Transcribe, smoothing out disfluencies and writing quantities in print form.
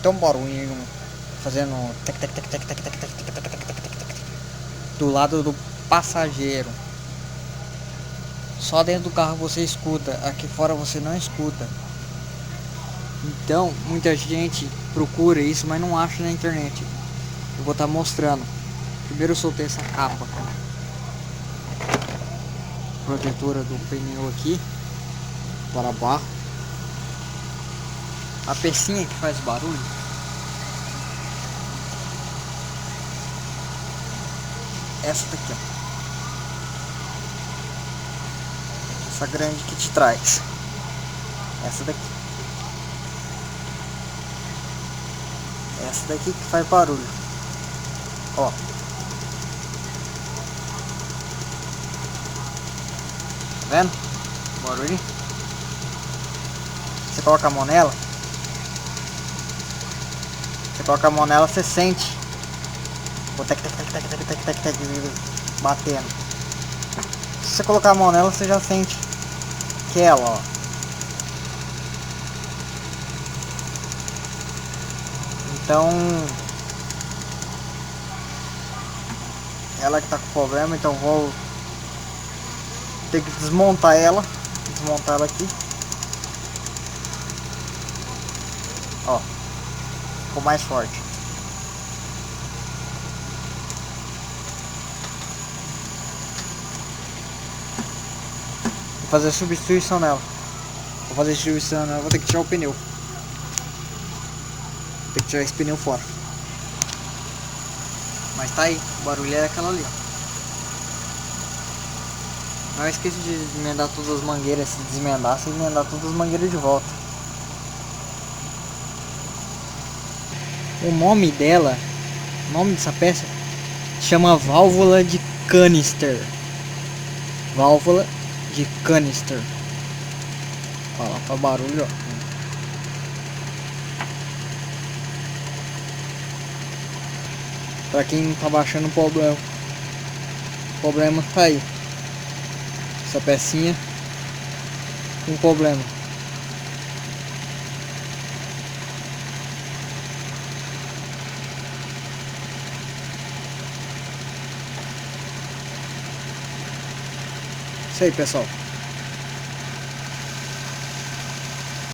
tem um barulhinho fazendo tec tec tec tec tec tec tec tec tec tec tec do lado do passageiro. Só dentro do carro você escuta, aqui fora você não escuta. Então muita gente procura isso, mas não acha na internet. Eu vou estar mostrando. Primeiro eu soltei essa capa protetora do pneu aqui para barro. A pecinha que faz barulho essa daqui, ó. Essa grande que te traz. Essa daqui. Essa daqui que faz barulho. Ó. Tá vendo? Barulho. Você coloca a mão nela. Você coloca a mão nela, você sente o tec tec tec tec tec tec tec tec batendo. Se você colocar a mão nela, você já sente que é ela, ó. Então ela que tá com problema, então vou ter que desmontar ela aqui. Ó, ficou mais forte. Vou fazer substituição nela. Vou ter que tirar o pneu. Vou ter que tirar esse pneu fora. Mas tá aí, o barulho é aquela ali, ó. Não esqueça de emendar todas as mangueiras. Se desmendar, você emendar todas as mangueiras de volta. O nome dela, o nome dessa peça chama válvula de canister. Válvula de canister. Olha lá, faz barulho, ó. Pra quem não tá baixando o problema tá aí. Essa pecinha com problema. Isso aí, pessoal.